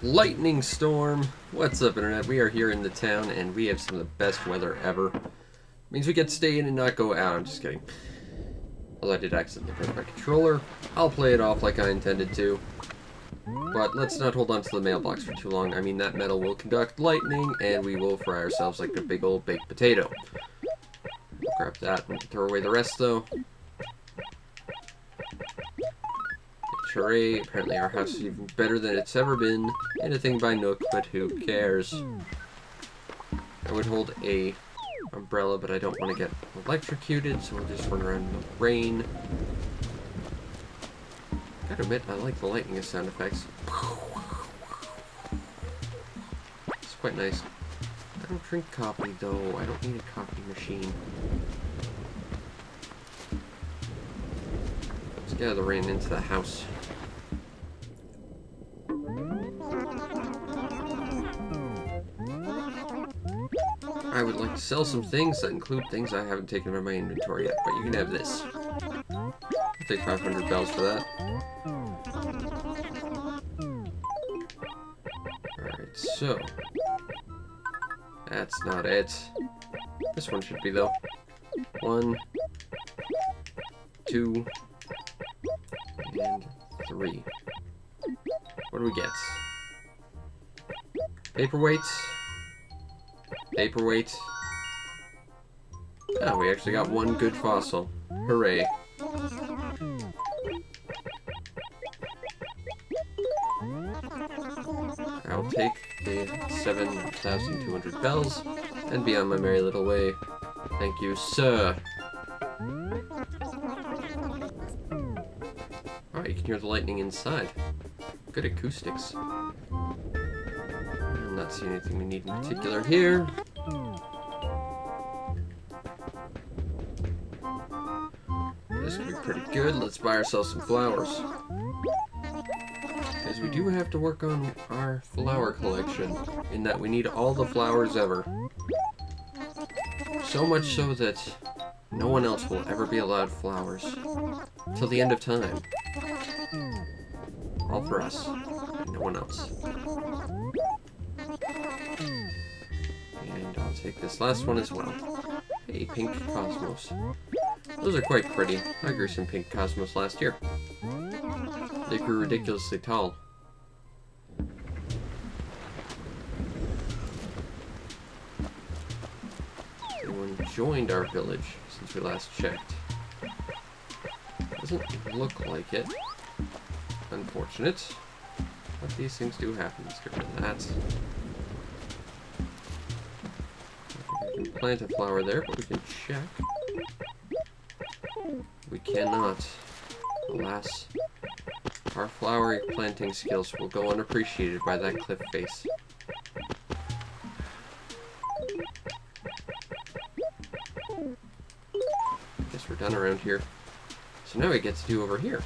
Lightning storm. What's up, internet? We are here in the town and we have some of the best weather ever. Means we get to stay in and not go out. I'm just kidding. Although I did accidentally press my controller. I'll play it off like I intended to. But let's not hold on to the mailbox for too long. I mean, that metal will conduct lightning and we will fry ourselves like a big old baked potato. We'll grab that and throw away the rest though. Hooray, apparently our house is even better than it's ever been. Anything by Nook, but who cares? I would hold a umbrella, but I don't want to get electrocuted, so we'll just run around in the rain. Gotta admit, I like the lightning sound effects. It's quite nice. I don't drink coffee, though. I don't need a coffee machine. Let's get out of the rain into the house. I would like to sell some things that include things I haven't taken out of my inventory yet, but you can have this. I'll take 500 bells for that. Alright, so. That's not it. This one should be, though. 1, 2, and 3. What do we get? Paperweights. Paperweight. Oh, we actually got one good fossil. Hooray. I'll take the 7,200 bells and be on my merry little way. Thank you, sir. Alright, you can hear the lightning inside. Good acoustics. I'm not seeing anything we need in particular here. This could be pretty good. Let's buy ourselves some flowers. Because we do have to work on our flower collection, in that we need all the flowers ever. So much so that no one else will ever be allowed flowers. Till the end of time. All for us, and no one else. And I'll take this last one as well. A pink cosmos. Those are quite pretty. I grew some pink cosmos last year. They grew ridiculously tall. Anyone joined our village since we last checked? Doesn't look like it. Unfortunate. But these things do happen. Let's get rid of that. We can plant a flower there, but we can check. We cannot. Alas. Our flower planting skills will go unappreciated by that cliff face. Guess we're done around here. So now we get to do over here.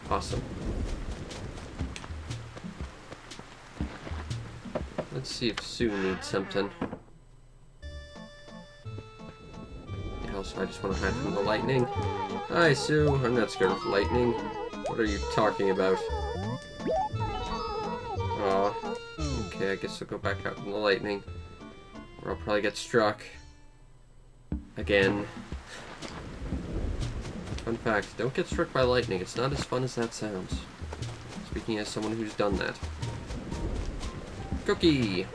Awesome. Let's see if Sue needs something. Also, I just want to hide from the lightning. Hi, Sue. I'm not scared of lightning. What are you talking about? Aw. Okay, I guess I'll go back out in the lightning. Or I'll probably get struck. Again. Fun fact, don't get struck by lightning. It's not as fun as that sounds. Speaking as someone who's done that. Cookie!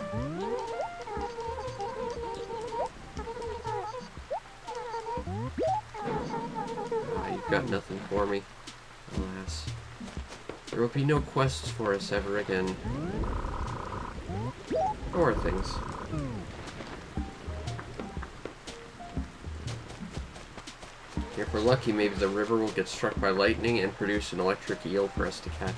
Got nothing for me. Alas. There will be no quests for us ever again. Or things. If we're lucky, maybe the river will get struck by lightning and produce an electric eel for us to catch.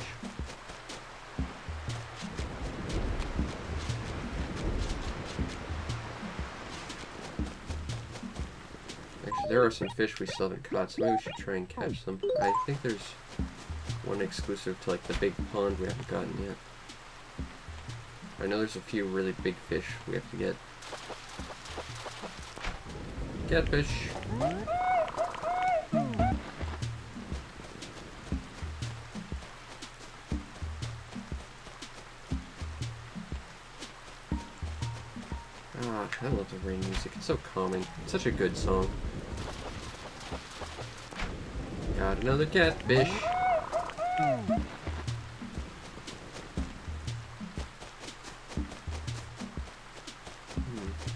There are some fish we still haven't caught, so maybe we should try and catch them. I think there's one exclusive to like the big pond we haven't gotten yet. I know there's a few really big fish we have to get. Catfish! I love the rain music. It's so calming. It's such a good song. Got another catfish.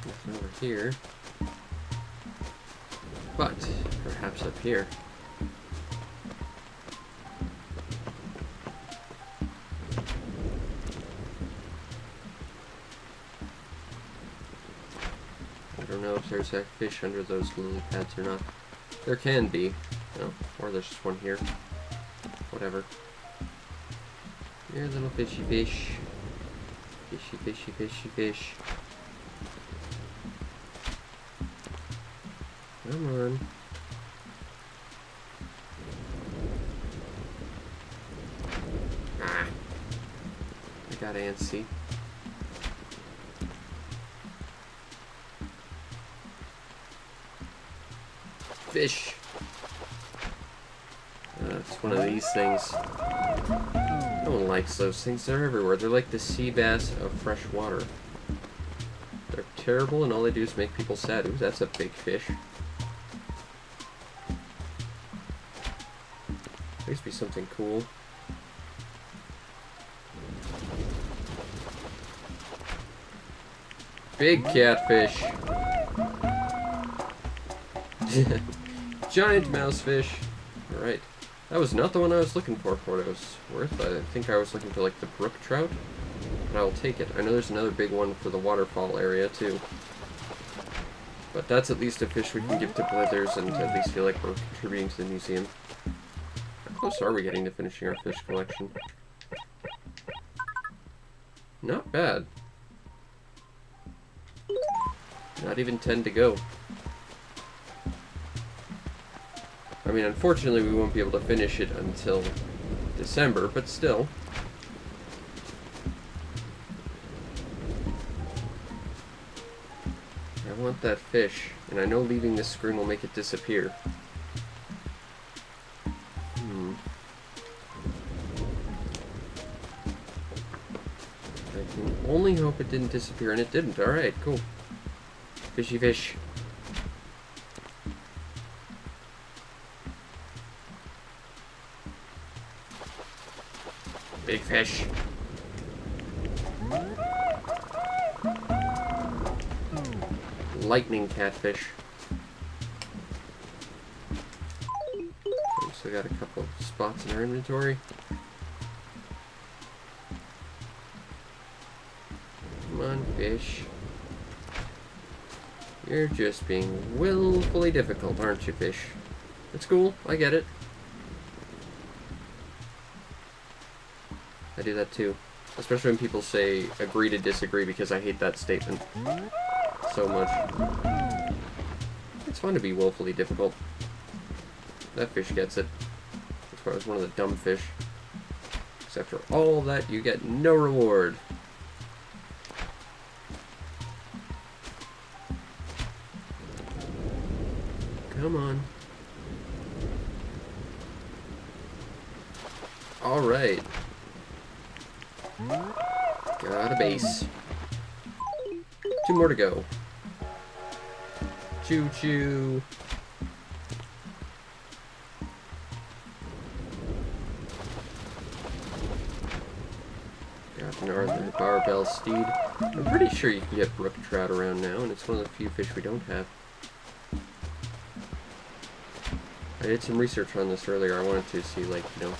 Nothing over here. But perhaps up here. I don't know if there's a fish under those lily pads or not. There can be. No, or there's just one here. Whatever. Here, little fishy fish. Fishy, fishy, fishy fish. Come on. Ah. I got antsy. Fish. It's one of these things. No one likes those things. They're everywhere. They're like the sea bass of fresh water. They're terrible, and all they do is make people sad. Ooh, that's a big fish. There used to be something cool. Big catfish. Giant mousefish. Alright. That was not the one I was looking for what it was worth. I think I was looking for like the brook trout. But I will take it. I know there's another big one for the waterfall area too. But that's at least a fish we can give to Blithers and at least feel like we're contributing to the museum. How close are we getting to finishing our fish collection? Not bad. Not even 10 to go. I mean, unfortunately, we won't be able to finish it until December, but still. I want that fish, and I know leaving this screen will make it disappear. I can only hope it didn't disappear, and it didn't. Alright, cool. Fishy fish. Big fish. Lightning catfish. So got a couple of spots in our inventory. Come on, fish. You're just being willfully difficult, aren't you, fish? It's cool, I get it. I do that too. Especially when people say agree to disagree, because I hate that statement so much. It's fun to be woefully difficult. That fish gets it. That's why I was one of the dumb fish. Except for all that, you get no reward. Come on. Alright. Got a base. 2 more to go. Choo choo. Got another barbell steed. I'm pretty sure you can get brook trout around now, and it's one of the few fish we don't have. I did some research on this earlier. I wanted to see, like, you know,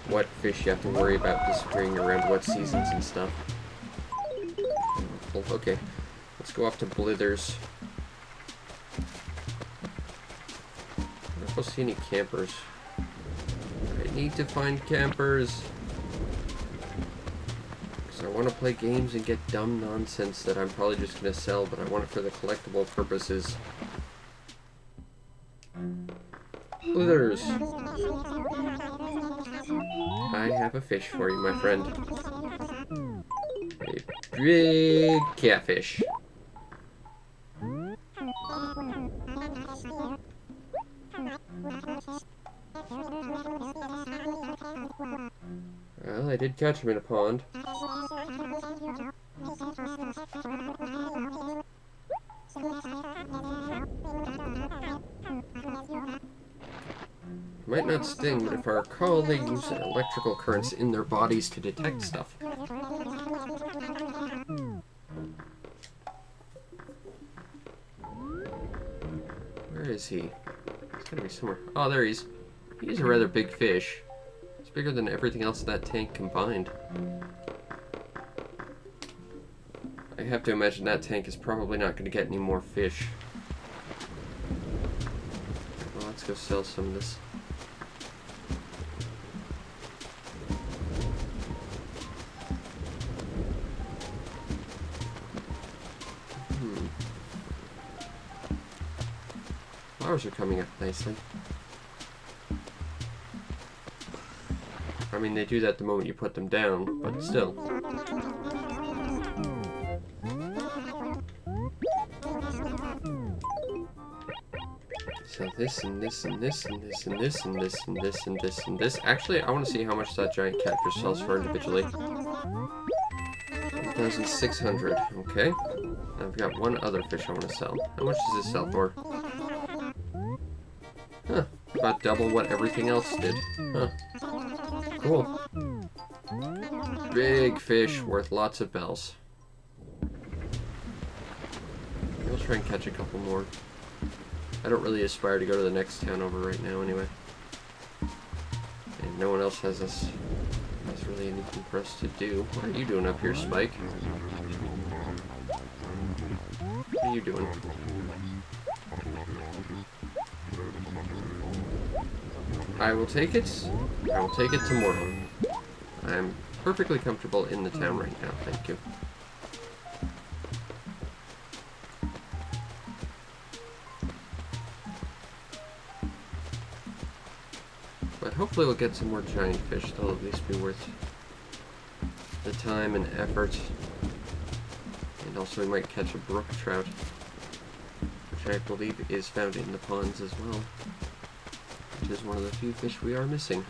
what fish you have to worry about disappearing around what seasons and stuff. Well, okay, let's go off to Blithers. I don't know if I'll see any campers. I need to find campers. Because I want to play games and get dumb nonsense that I'm probably just going to sell, but I want it for the collectible purposes. Blithers. I have a fish for you, my friend. A big catfish. Well, I did catch him in a pond. Might not sting, but if I recall, they use electrical currents in their bodies to detect stuff. Where is he? He's gotta be somewhere. Oh, there he is. He's a rather big fish. It's bigger than everything else in that tank combined. I have to imagine that tank is probably not going to get any more fish. Well, let's go sell some of this. Flowers are coming up nicely. I mean, they do that the moment you put them down, but still. So this and this and this and this and this and this and this and this and this. Actually, I want to see how much that giant catfish sells for individually. 1,600. Okay. I've got one other fish I want to sell. How much does this sell for? Huh. About double what everything else did. Huh. Cool. Big fish worth lots of bells. We'll try and catch a couple more. I don't really aspire to go to the next town over right now anyway. And no one else has really anything for us to do. What are you doing up here, Spike? What are you doing? I will take it. I will take it tomorrow. I'm perfectly comfortable in the town right now, thank you. But hopefully we'll get some more giant fish. They'll at least be worth the time and effort. And also we might catch a brook trout, which I believe is found in the ponds as well. Which is one of the few fish we are missing.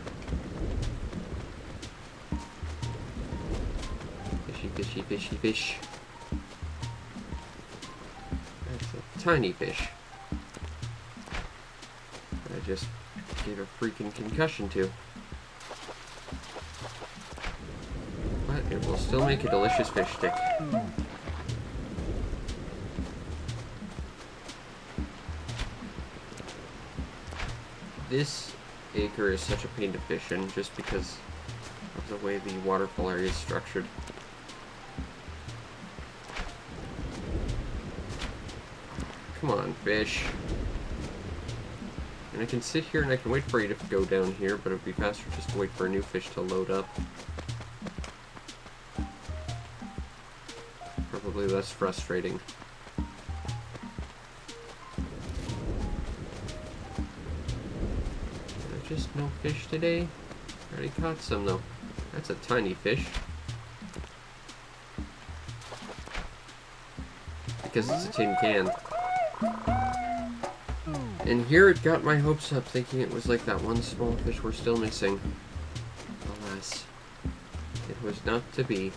Fishy, fishy, fishy, fish. That's a tiny fish. I just gave a freaking concussion to. But it will still make a delicious fish stick. This acre is such a pain to fish in just because of the way the waterfall area is structured. Come on, fish. And I can sit here and I can wait for you to go down here, but it would be faster just to wait for a new fish to load up. Probably less frustrating. Just no fish today. Already caught some though. That's a tiny fish. Because it's a tin can. And here it got my hopes up, thinking it was like that one small fish we're still missing. Alas, it was not to be.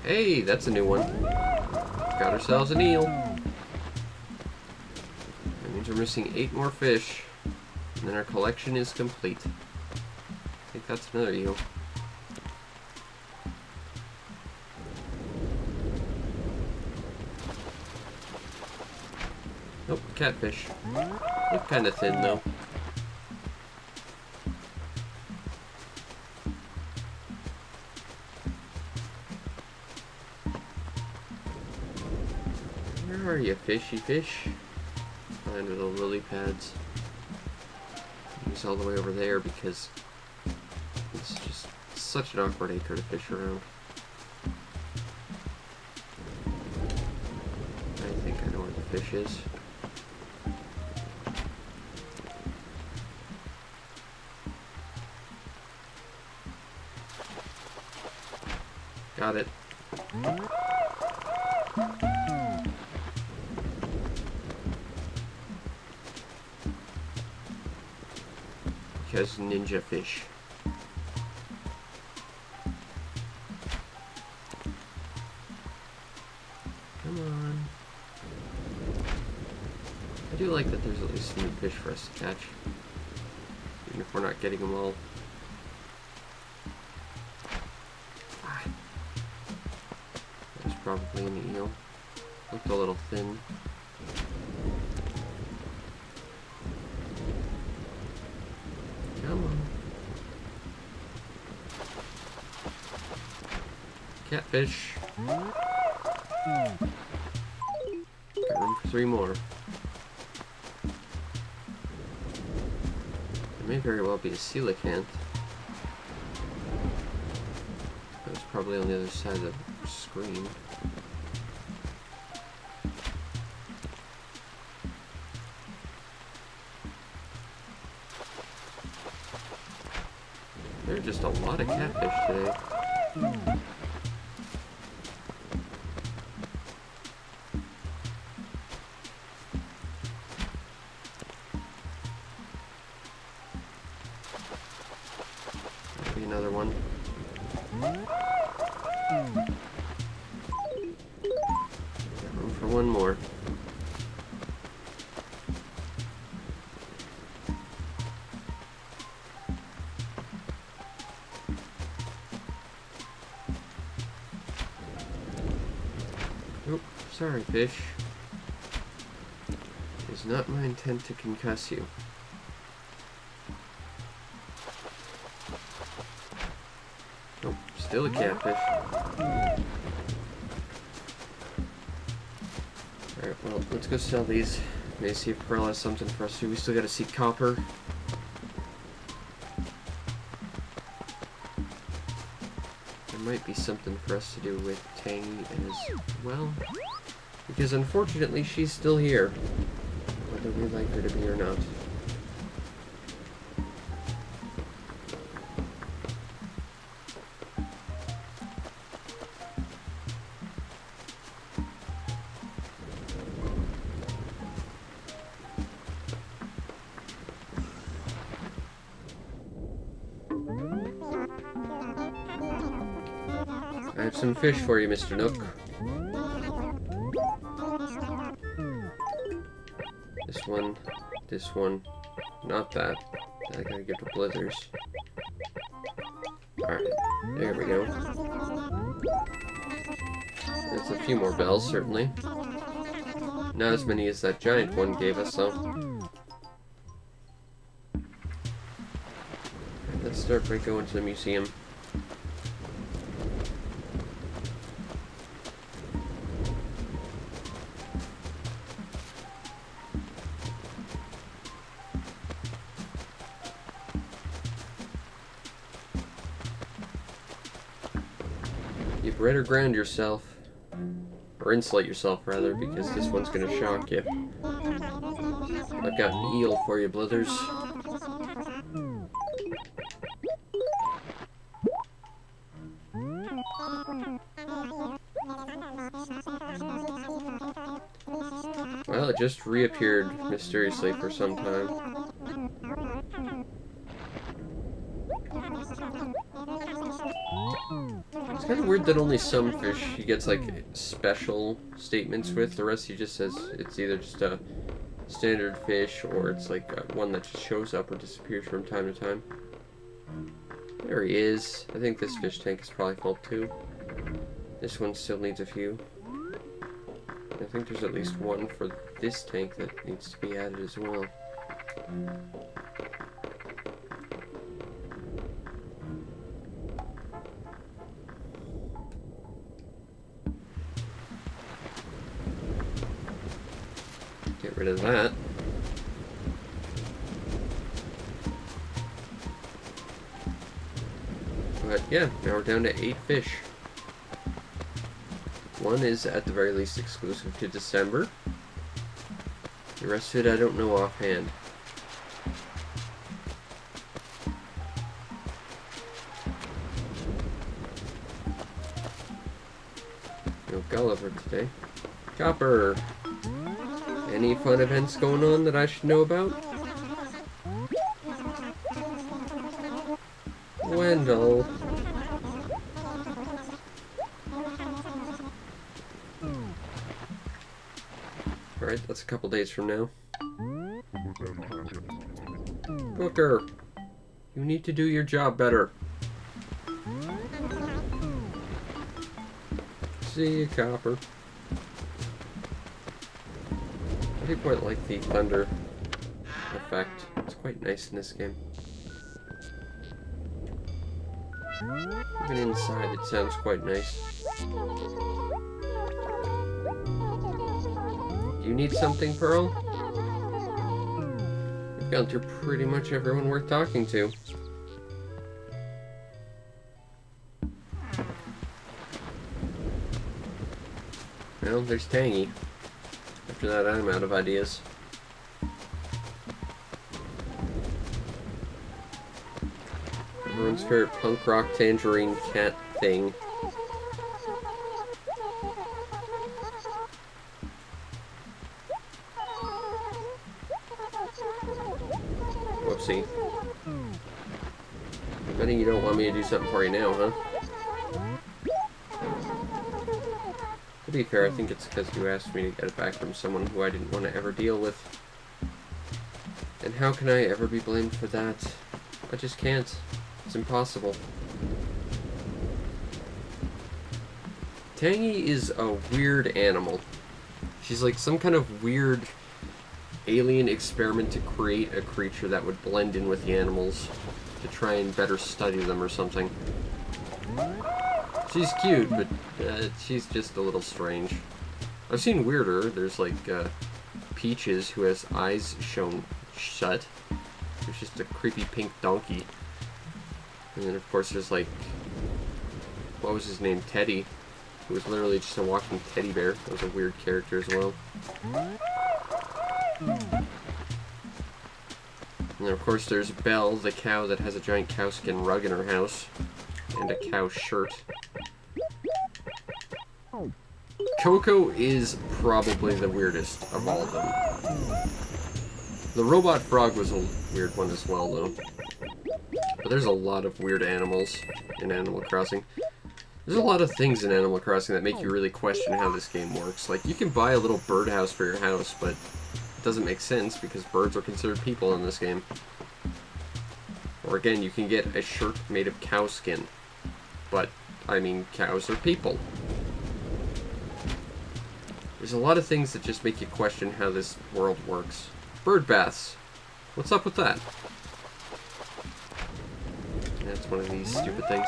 Hey, that's a new one. Got ourselves an eel. That means we're missing 8 more fish, and then our collection is complete. I think that's another eel. Nope, catfish. Look kind of thin though. Where are you, fishy fish? Behind the little lily pads. He's all the way over there because it's just such an awkward acre to fish around. I think I know where the fish is. Got it. because ninja fish. Come on. I do like that there's at least new fish for us to catch. Even if we're not getting them all. Ah. There's probably an eel. Looked a little thin. Come on. Catfish. Got room for 3 more. There may very well be a coelacanth. But it's probably on the other side of the screen. There are just a lot of catfish today. Maybe another one. Got room for one more. Oop, sorry, fish. It is not my intent to concuss you. Nope, still a catfish. Alright, well, let's go sell these. Maybe see if Pearl has something for us to do. We still gotta see copper. There might be something for us to do with Tangy as well. Because unfortunately, she's still here. Whether we like her to be or not. I have some fish for you, Mr. Nook. This one, not that. I gotta give to Blithers. Alright, there we go. There's a few more bells, certainly. Not as many as that giant one gave us, though. Let's start by going to the museum. You better ground yourself. Or insulate yourself, rather, because this one's gonna shock you. I've got an eel for you, Blithers. Well, it just reappeared mysteriously for some time. It's kind of weird that only some fish he gets like special statements with. The rest he just says it's either just a standard fish or it's like one that just shows up or disappears from time to time. There he is. I think this fish tank is probably full too. This one still needs a few. I think there's at least one for this tank that needs to be added as well. Get rid of that. But yeah, now we're down to 8 fish. One is at the very least exclusive to December. The rest of it I don't know offhand. No Gulliver today. Copper! Any fun events going on that I should know about? Wendell. Alright, that's a couple days from now. Booker, you need to do your job better. See you, Copper. I do quite like the thunder effect. It's quite nice in this game. Even inside, it sounds quite nice. You need something, Pearl? You've gone through pretty much everyone worth talking to. Well, there's Tangy. After that, I'm out of ideas. Everyone's favorite punk rock tangerine cat thing. Whoopsie. I'm betting you don't want me to do something for you now, huh? To be fair, I think it's because you asked me to get it back from someone who I didn't want to ever deal with. And how can I ever be blamed for that? I just can't. It's impossible. Tangy is a weird animal. She's like some kind of weird alien experiment to create a creature that would blend in with the animals to try and better study them or something. She's cute, but she's just a little strange. I've seen weirder. There's like Peaches, who has eyes shown shut. It's just a creepy pink donkey. And then of course there's like, what was his name? Teddy, who was literally just a walking teddy bear. That was a weird character as well. And then of course there's Belle, the cow that has a giant cowskin rug in her house. And a cow shirt. Coco is probably the weirdest of all of them. The robot frog was a weird one as well, though. But there's a lot of weird animals in Animal Crossing. There's a lot of things in Animal Crossing that make you really question how this game works. Like, you can buy a little birdhouse for your house, but it doesn't make sense because birds are considered people in this game. Or again, you can get a shirt made of cow skin. But, I mean, cows are people. There's a lot of things that just make you question how this world works. Bird baths. What's up with that? That's one of these stupid things.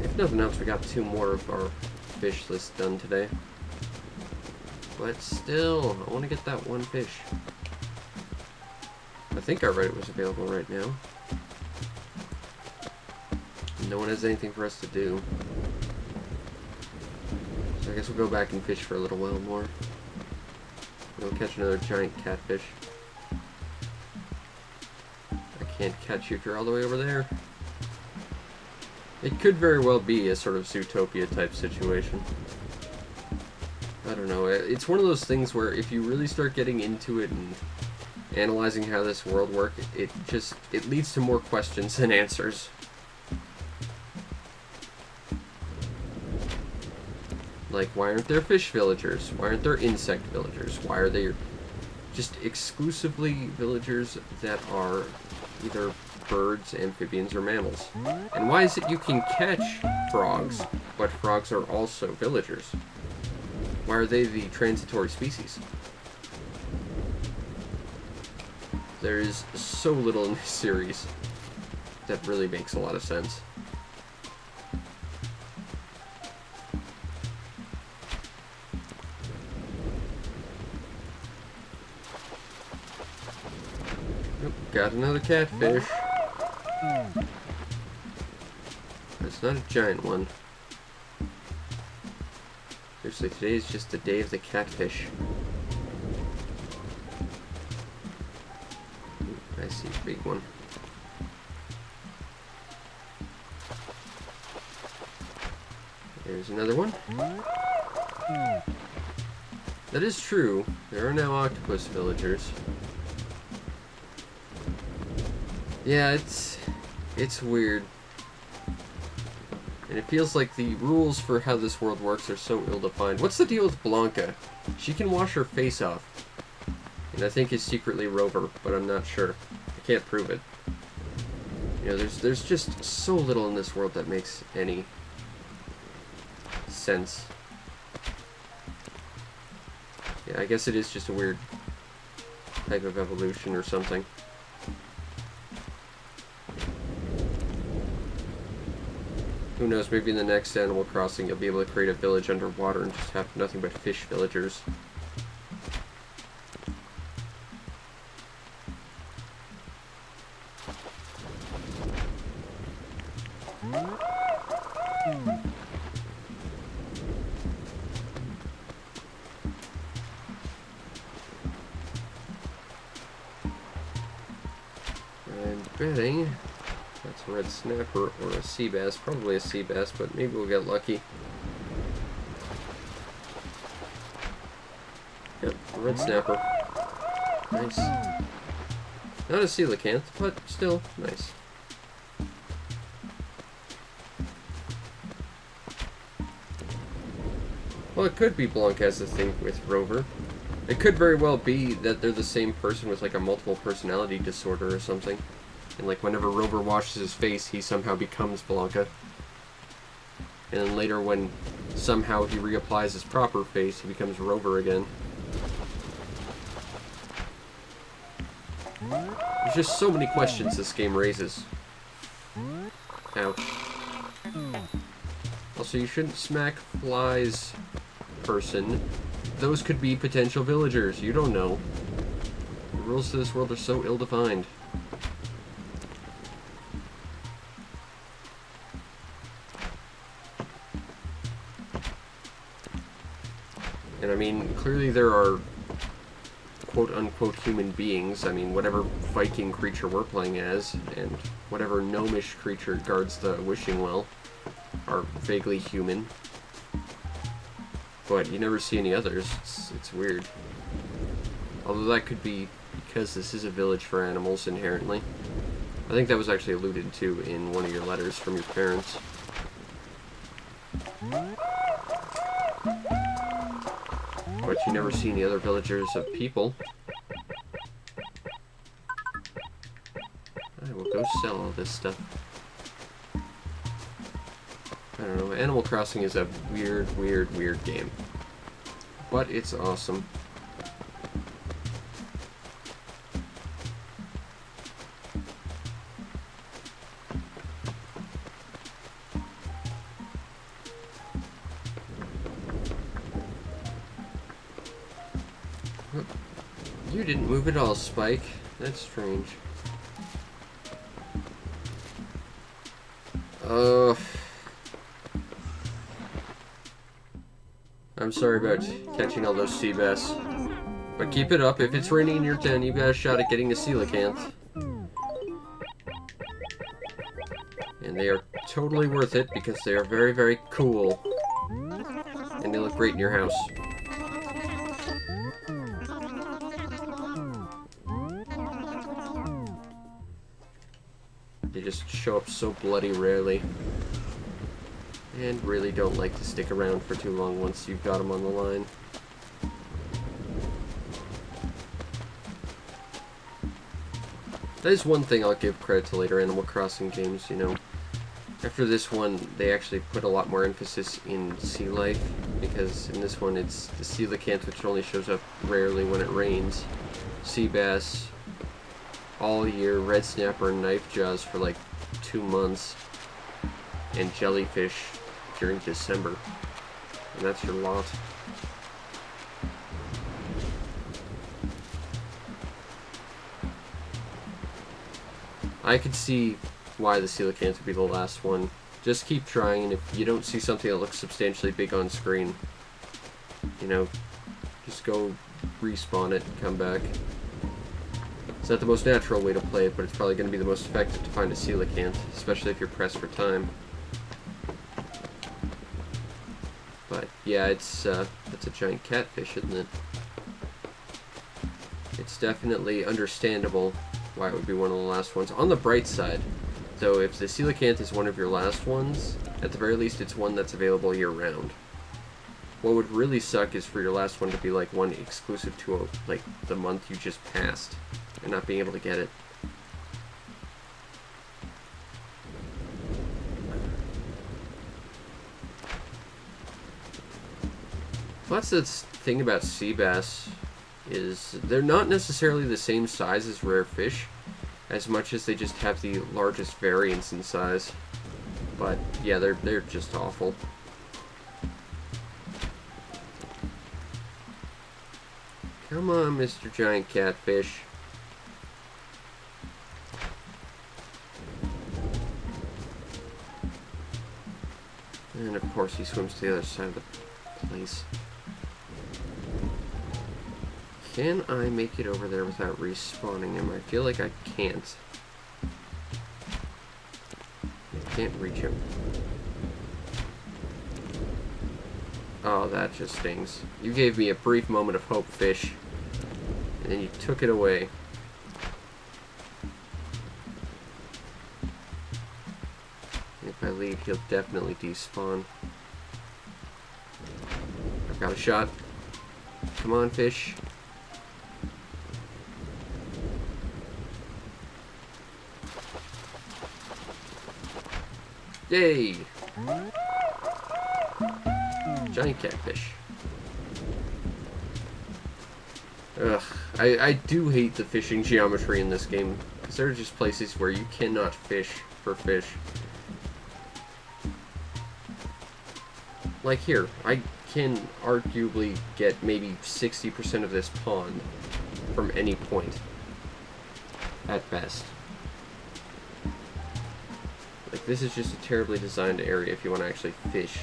If nothing else, we got 2 more of our fish list done today. But still, I want to get that one fish. I think I read it was available right now. No one has anything for us to do. So I guess we'll go back and fish for a little while more. We'll catch another giant catfish. I can't catch you if you're all the way over there. It could very well be a sort of Zootopia type situation. I don't know. It's one of those things where if you really start getting into it and analyzing how this world works, it leads to more questions than answers. Like, why aren't there fish villagers? Why aren't there insect villagers? Why are they just exclusively villagers that are either birds, amphibians, or mammals? And why is it you can catch frogs, but frogs are also villagers? Why are they the transitory species? There is so little in this series that really makes a lot of sense. Got another catfish. It's not a giant one. Seriously, today is just the day of the catfish. I see a big one. There's another one. That is true. There are now octopus villagers. Yeah, it's weird. And it feels like the rules for how this world works are so ill-defined. What's the deal with Blanca? She can wash her face off. And I think is secretly Rover, but I'm not sure. I can't prove it. You know, there's just so little in this world that makes any sense. Yeah, I guess it is just a weird type of evolution or something. Who knows, maybe in the next Animal Crossing you'll be able to create a village underwater and just have nothing but fish villagers. I'm betting that's a red snapper or a sea bass. Probably a sea bass, but maybe we'll get lucky. Yep, a red snapper. Nice. Not a coelacanth, but still nice. Well, it could be Blanc has a thing with Rover. It could very well be that they're the same person with like a multiple personality disorder or something. And like whenever Rover washes his face, he somehow becomes Blanca. And then later when somehow he reapplies his proper face, he becomes Rover again. There's just so many questions this game raises. Ouch. Also, you shouldn't smack flies, person. Those could be potential villagers. You don't know. The rules to this world are so ill-defined. And I mean, clearly there are quote-unquote human beings. I mean, whatever Viking creature we're playing as, and whatever gnomish creature guards the wishing well, are vaguely human. But you never see any others. It's weird. Although that could be because this is a village for animals inherently. I think that was actually alluded to in one of your letters from your parents. But you never see any other villagers of people. I will go sell all this stuff. I don't know, Animal Crossing is a weird, weird, weird game. But it's awesome. You didn't move at all, Spike. That's strange. I'm sorry about catching all those sea bass. But keep it up. If it's raining in your town, you've got a shot at getting a coelacanth. And they are totally worth it because they are very, very cool. And they look great in your house. They just show up so bloody rarely. And really don't like to stick around for too long once you've got them on the line. That is one thing I'll give credit to later Animal Crossing games, you know. After this one, they actually put a lot more emphasis in sea life, because in this one it's the coelacanth, which only shows up rarely when it rains, sea bass all year, red snapper and knife jaws for like 2 months, and jellyfish during December. And that's your lot. I could see why the coelacanth would be the last one. Just keep trying, and if you don't see something that looks substantially big on screen, you know, just go respawn it and come back. It's not the most natural way to play it, but it's probably going to be the most effective to find a coelacanth, especially if you're pressed for time. But yeah, that's a giant catfish, isn't it? It's definitely understandable why it would be one of the last ones. On the bright side, though, if the coelacanth is one of your last ones, at the very least it's one that's available year-round. What would really suck is for your last one to be like one exclusive to like the month you just passed and not being able to get it. Plus, the thing about sea bass is they're not necessarily the same size as rare fish, as much as they just have the largest variance in size. But yeah, they're just awful. Come on, Mr. Giant Catfish. And of course he swims to the other side of the place. Can I make it over there without respawning him? I feel like I can't. I can't reach him. Oh, that just stings. You gave me a brief moment of hope, fish. And then you took it away. If I leave, he'll definitely despawn. I've got a shot. Come on, fish. Yay! Giant catfish. Ugh. I do hate the fishing geometry in this game, because there are just places where you cannot fish for fish. Like here, I can arguably get maybe 60% of this pond from any point, at best. Like, this is just a terribly designed area if you want to actually fish.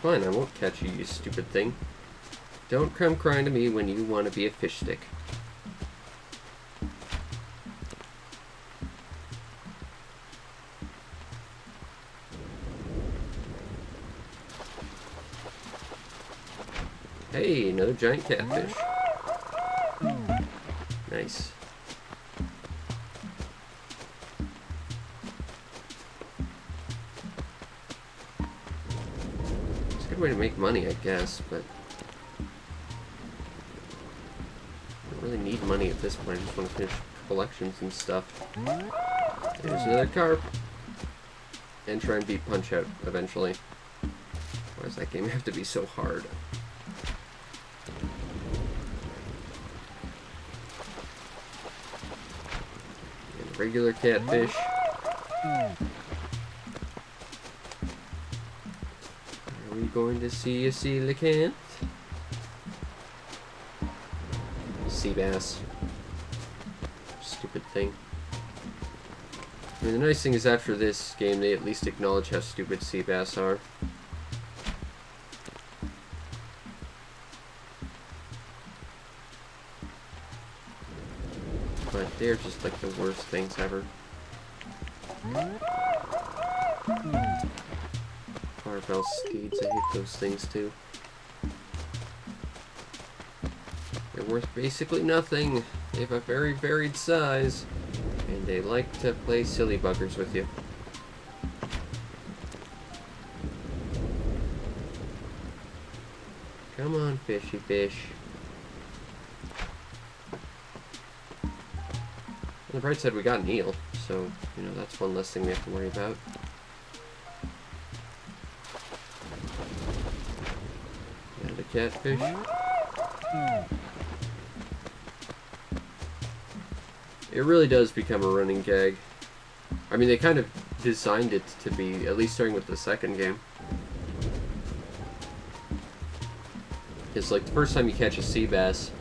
Fine, I won't catch you, you stupid thing. Don't come crying to me when you want to be a fish stick. Hey, another giant catfish. Nice. It's a good way to make money, I guess, but I don't really need money at this point. I just want to finish collections and stuff. There's another carp. And try and beat Punch-Out eventually. Why does that game have to be so hard? Regular catfish. Are we going to see a coelacanth? Sea bass. Stupid thing. I mean, the nice thing is after this game, they at least acknowledge how stupid sea bass are. But they're just like the worst things ever. Barbell steeds, I hate those things too. They're worth basically nothing. They have a very varied size, and they like to play silly buggers with you. Come on, fishy fish. On the bright side, we got an eel, so, you know, that's one less thing we have to worry about. And a catfish. It really does become a running gag. I mean, they kind of designed it to be, at least starting with the second game. It's like the first time you catch a sea bass,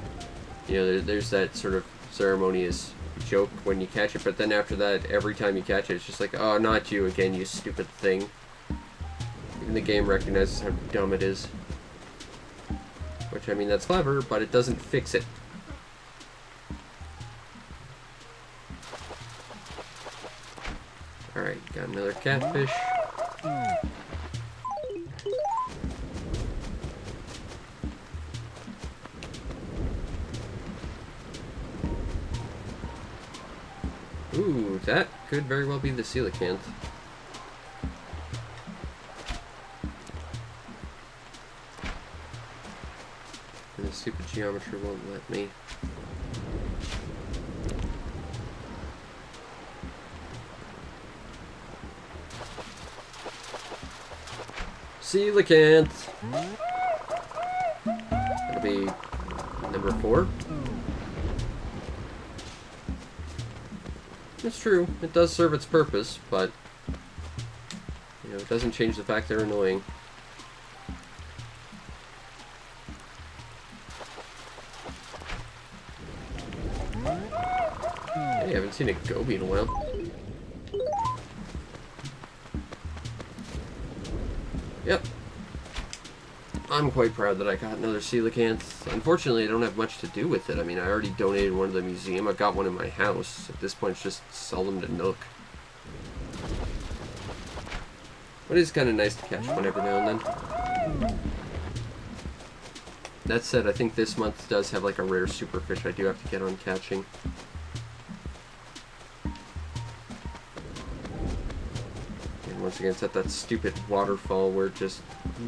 you know, there's that sort of ceremonious joke when you catch it, but then after that, every time you catch it, it's just like, oh, not you again, you stupid thing. Even the game recognizes how dumb it is. Which, I mean, that's clever, but it doesn't fix it. Alright, got another catfish. Ooh, that could very well be the coelacanth. And the stupid geometry won't let me. Coelacanth! That'll be number 4. It's true, it does serve its purpose, but you know, it doesn't change the fact they're annoying. Hey, I haven't seen a goby in a while. Yep. I'm quite proud that I got another coelacanth. Unfortunately, I don't have much to do with it. I mean, I already donated one to the museum. I've got one in my house. At this point, it's just sell them to Nook. But it's kind of nice to catch one every now and then. That said, I think this month does have like a rare superfish I do have to get on catching. And once again, it's at that stupid waterfall where just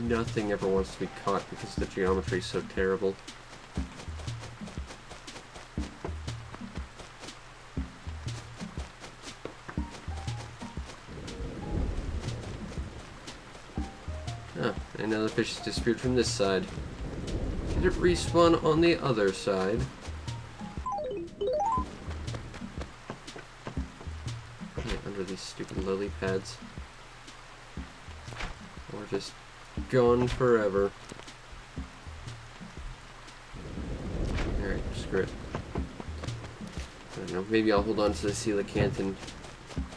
nothing ever wants to be caught because the geometry is so terrible. Ah, another fish has disappeared from this side. Did it respawn on the other side? Yeah, under these stupid lily pads. Or just gone forever. Alright, screw it. I don't know, maybe I'll hold on to the coelacanth and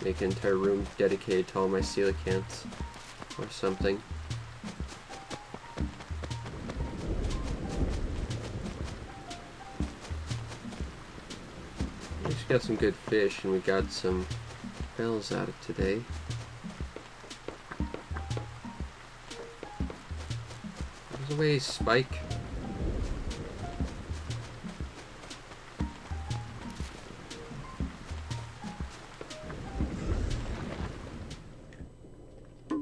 make an entire room dedicated to all my coelacanths. Or something. We just got some good fish and we got some bells out of today. Away, Spike. I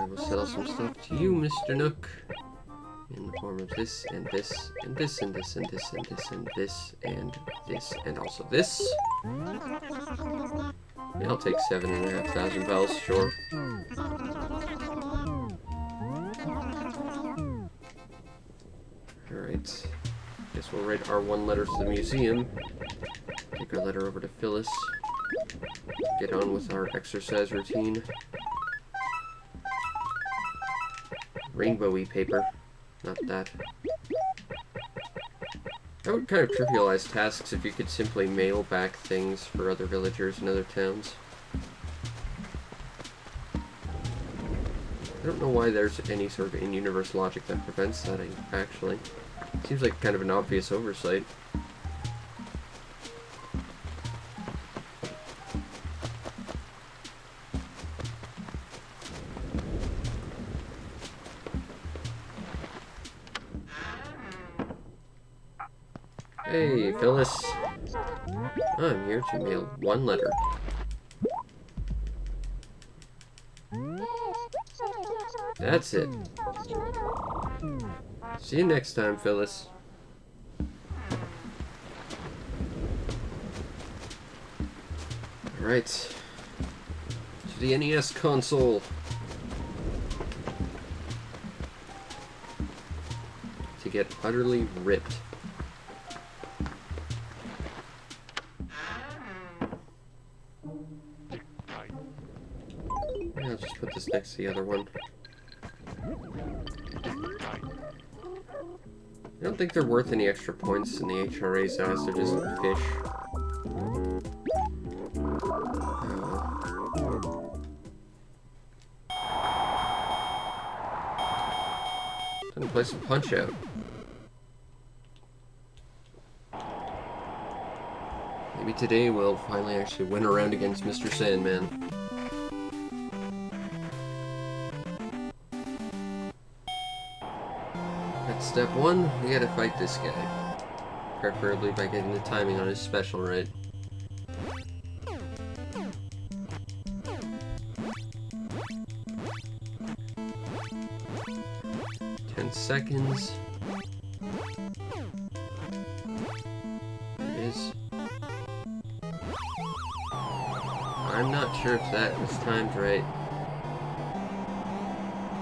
will sell some stuff to you, Mr. Nook, in the form of this and this and this and this and this and this and this and this and also this. Yeah, I'll take 7,500 bells, sure. Alright. Guess we'll write our 1 letter to the museum. Take our letter over to Phyllis. Get on with our exercise routine. Rainbowy paper. Not that. That would kind of trivialize tasks if you could simply mail back things for other villagers in other towns. I don't know why there's any sort of in-universe logic that prevents that, actually. Seems like kind of an obvious oversight. Hey, Phyllis. I'm here to mail 1 letter. That's it. See you next time, Phyllis. Alright. To the NES console. To get utterly ripped. I'll just put this next to the other one. I don't think they're worth any extra points in the HRA's eyes, they're just fish. Time to play some Punch-Out. Maybe today we'll finally actually win a round against Mr. Sandman. Step 1, we gotta fight this guy. Preferably by getting the timing on his special right. 10 seconds. There it is. I'm not sure if that was timed right.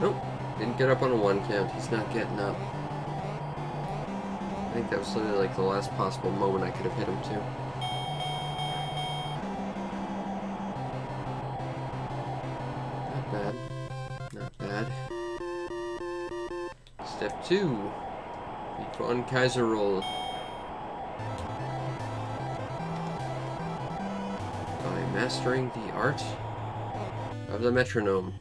Nope. Didn't get up on a 1 count. He's not getting up. I think that was literally like the last possible moment I could have hit him to. Not bad. Not bad. Step 2. The Von Kaiser roll. By mastering the art of the metronome.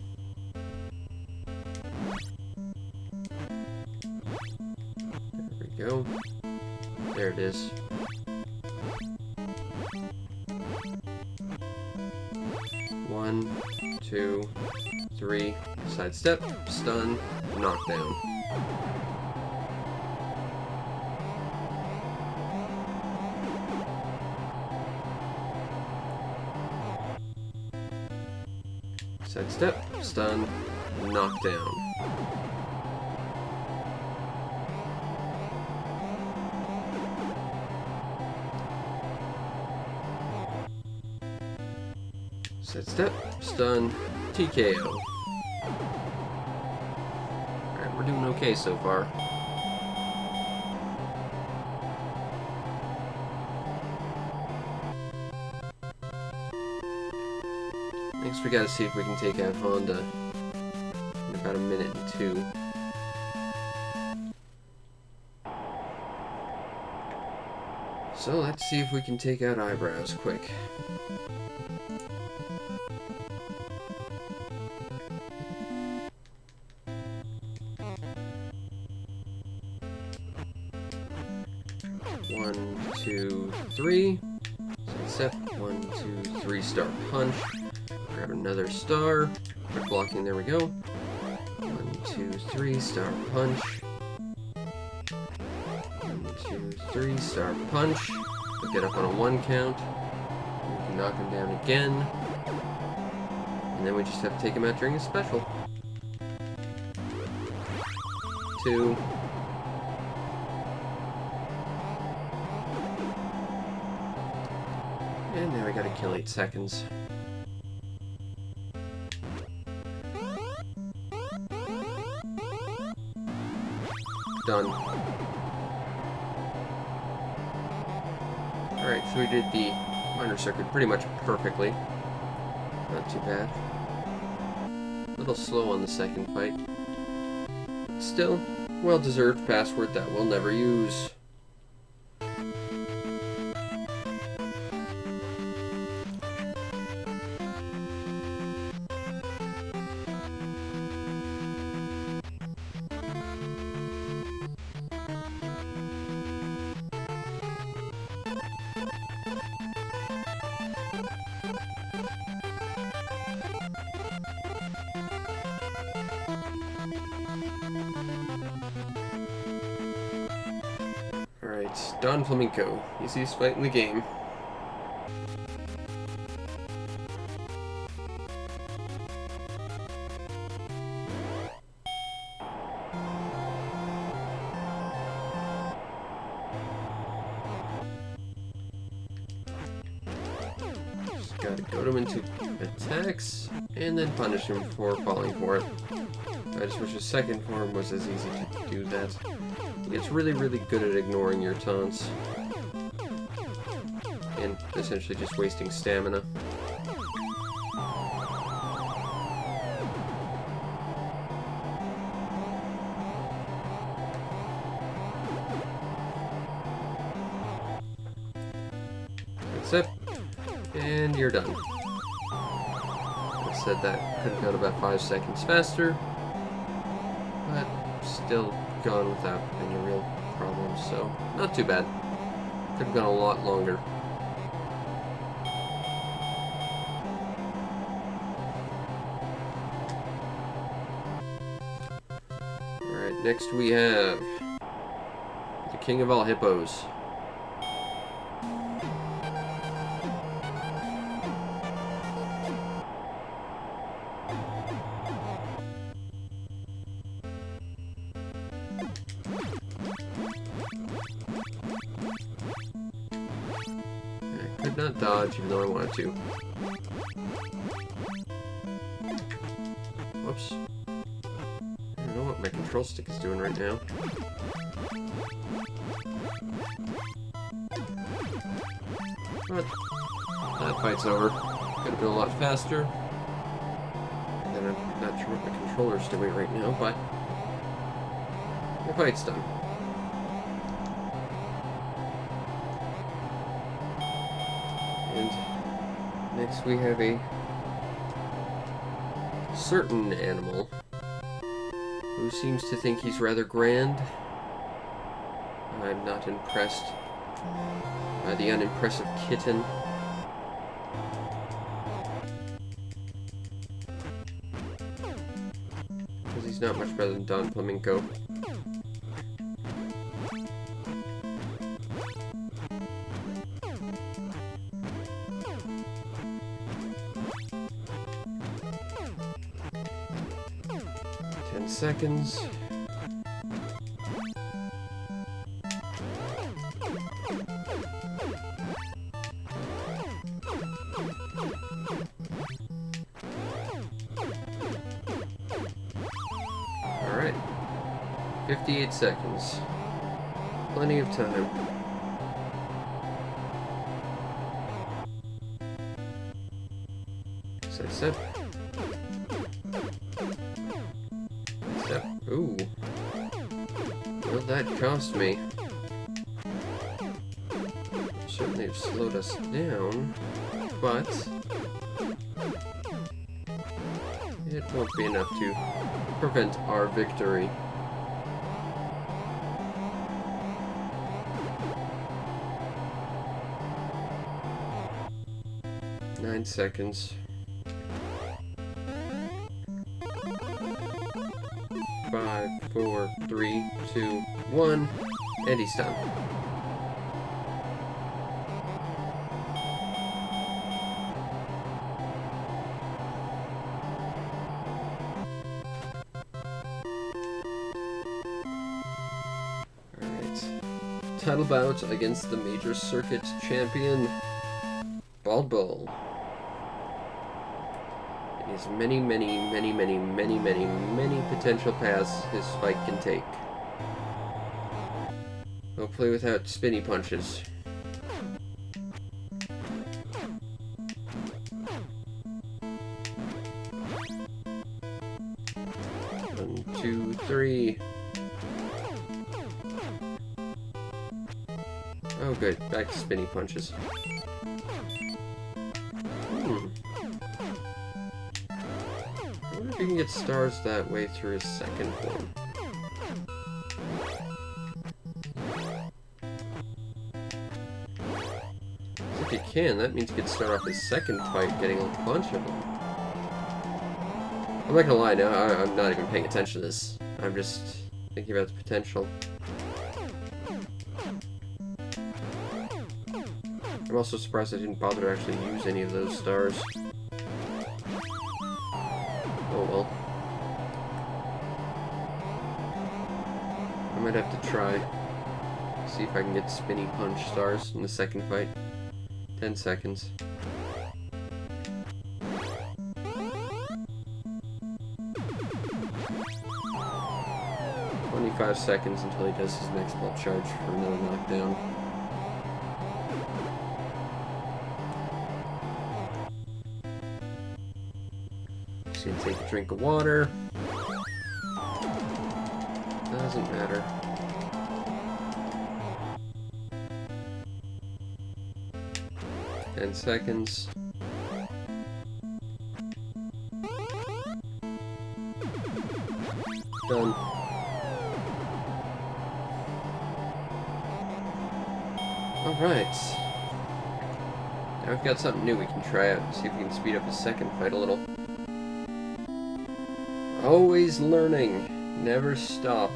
Go. There it is. 1, 2, 3. Sidestep, stun, knockdown. Sidestep, stun, knockdown. Sidestep, stun, TKO. Alright, we're doing okay so far. Next we gotta see if we can take out Honda in about 1 minute and 2. So let's see if we can take out Eyebrows quick. One, 2, 3. Sidestep. 1, 2, 3. Star punch. Grab another star. Quick blocking. There we go. 1, 2, 3. Star punch. 1, 2, 3. Star punch. We'll get up on a 1 count. We can knock him down again. And then we just have to take him out during a special. 2. And now we gotta kill 8 seconds. Done. Alright, so we did the minor circuit pretty much perfectly. Not too bad. A little slow on the second fight. Still, well-deserved password that we'll never use. Alright, Don Flamenco. Easiest fight in the game. Just gotta goad him into attacks, and then punish him for falling for it. I just wish his second form was as easy to do that. He gets really, really good at ignoring your taunts. And essentially just wasting stamina. That's it. And you're done. I said that could have gone about 5 seconds faster, but still gone without any real problems, so not too bad. Could have gone a lot longer. Alright, next we have the King of all Hippos, could not dodge even though I wanted to. Whoops. I don't know what my control stick is doing right now. But that fight's over. Could have been a lot faster. And then I'm not sure what my controller's doing right now, but the fight's done. And next we have a certain animal who seems to think he's rather grand. I'm not impressed by the unimpressive kitten. Because he's not much better than Don Flamenco. Seconds. All right. 58 seconds. Plenty of time. Side step. Ooh. Well, that cost me. Certainly have slowed us down, but it won't be enough to prevent our victory. Nine seconds. 5, 4, 3, 2, 1, and he's done. Alright. Title bout against the Major Circuit champion, Bald Bull. As many potential paths his fight can take. Hopefully without spinny punches. 1, 2, 3. Oh good, back to spinny punches. You can get stars that way through his second form. If you can, that means you could start off his second fight getting a bunch of them. I'm not gonna lie now, I'm not even paying attention to this. I'm just thinking about the potential. I'm also surprised I didn't bother to actually use any of those stars. Oh well. I might have to try. See if I can get spinny punch stars in the second fight. 10 seconds. "25 seconds until he does his next ball charge for another knockdown. Just gonna take a drink of water. Doesn't matter. "10 seconds. Done. Alright. Now we've got something new we can try out and see if we can speed up his second fight a little. Always learning. Never stop.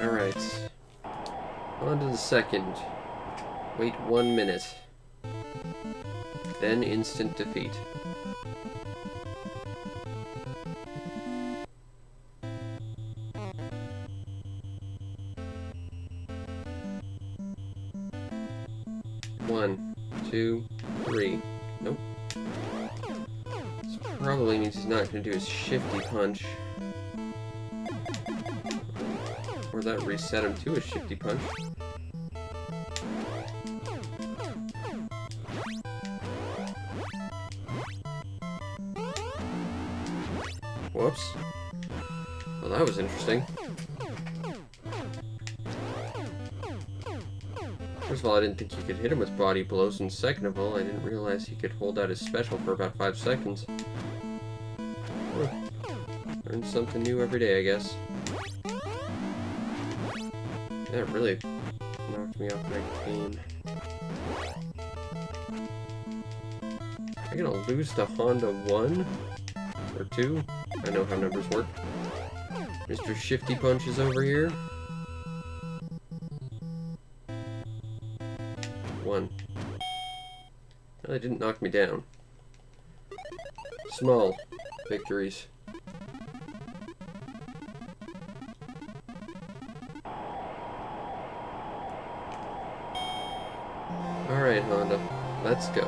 Alright. On to the second. Wait 1 minute. Then instant defeat. One, 2, 3. Nope. This probably means he's not going to do his shifty punch. Or that reset him to a shifty punch. Whoops. Well, that was interesting. First of all, I didn't think he could hit him with body blows, and second of all, I didn't realize he could hold out his special for about 5 seconds. Learn something new every day, I guess. That really knocked me off my game. Am I gonna lose to Honda 1? Or 2? I know how numbers work. Mr. Shifty Punch is over here. 1. Well, it didn't knock me down. Small victories. Alright, Honda. Let's go.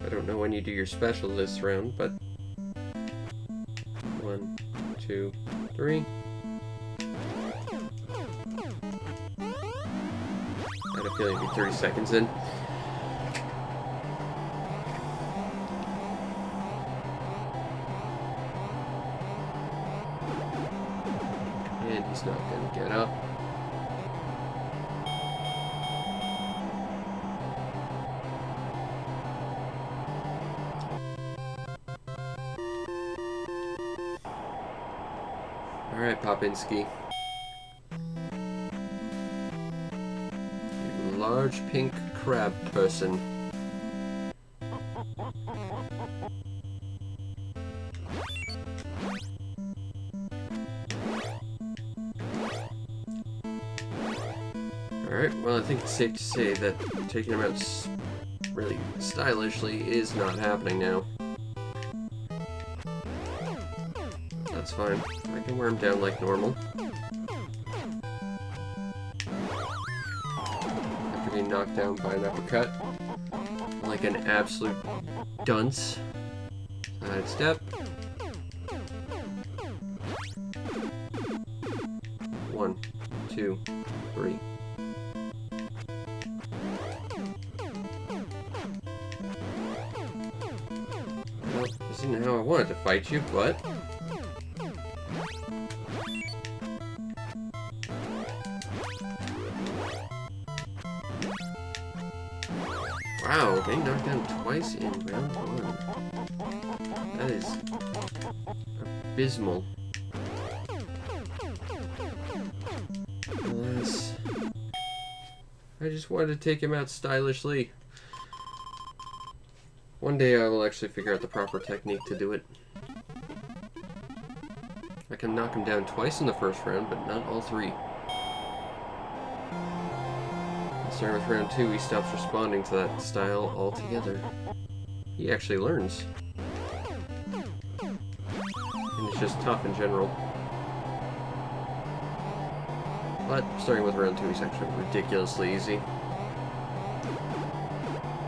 I don't know when you do your special this round, but 1, 2, 3. I had a feeling it'd be 30 seconds in. And he's not gonna get up. Alright, Popinski. You large pink crab person. Alright, well, I think it's safe to say that taking him out really stylishly is not happening now. That's fine. I can wear him down like normal. After being knocked down by an uppercut. Like an absolute dunce. Side step. 1, 2, 3. Well, this isn't how I wanted to fight you, but... Wow, getting knocked down twice in round 1. That is abysmal. Alas, I just wanted to take him out stylishly. One day I will actually figure out the proper technique to do it. I can knock him down twice in the first round, but not all 3. Starting with round 2, he stops responding to that style altogether. He actually learns. And it's just tough in general. But starting with round 2, he's actually ridiculously easy.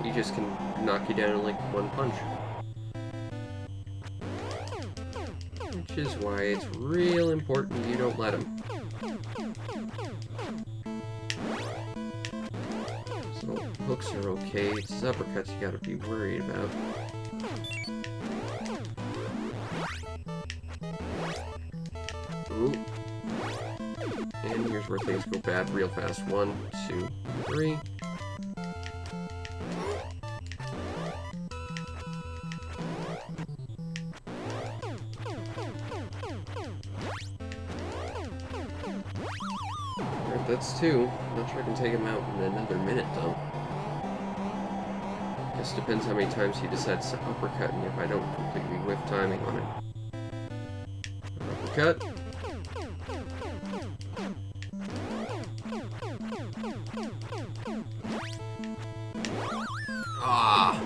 He just can knock you down in like 1 punch. Which is why it's real important you don't let him. Hooks are okay, it's his uppercuts you gotta be worried about. Ooh. And here's where things go bad real fast. 1, 2, 3. Alright, that's 2. I'm not sure I can take him out in another minute though. Just depends how many times he decides to uppercut me if I don't completely whiff timing on it. shortcut. Ah!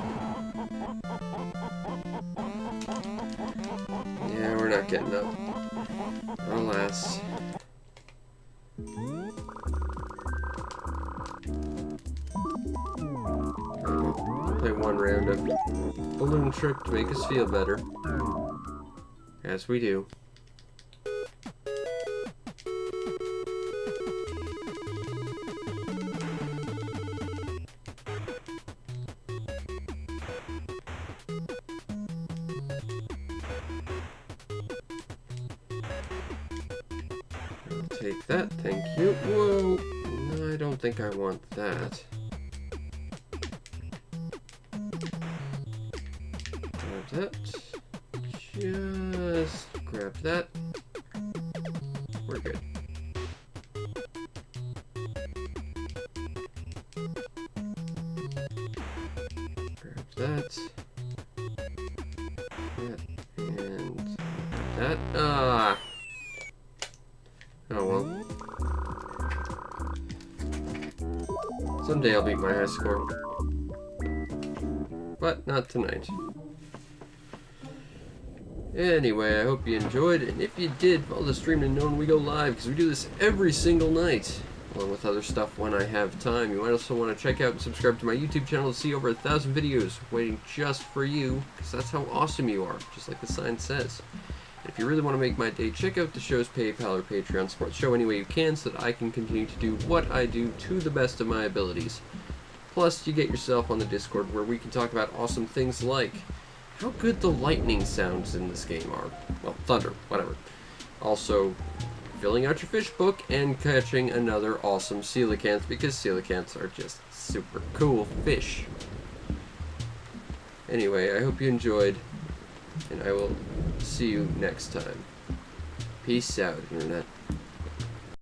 Yeah, we're not getting up. Alas. Play one round of balloon trick to make us feel better. As we do. I'll take that, thank you. Whoa! No, I don't think I want that. Grab that. Just grab that. We're good. Grab that. That and that. Ah! Oh well. Someday I'll beat my high score. But not tonight. Anyway, I hope you enjoyed, and if you did, follow the stream to know when we go live, because we do this every single night, along with other stuff when I have time. You might also want to check out and subscribe to my YouTube channel to see over 1,000 videos waiting just for you, because that's how awesome you are, just like the sign says. And if you really want to make my day, check out the show's PayPal or Patreon. Support the show any way you can so that I can continue to do what I do to the best of my abilities. Plus, you get yourself on the Discord where we can talk about awesome things like how good the lightning sounds in this game are. Well, thunder, whatever. Also, filling out your fish book and catching another awesome coelacanth, because coelacanths are just super cool fish. Anyway, I hope you enjoyed, and I will see you next time. Peace out, Internet.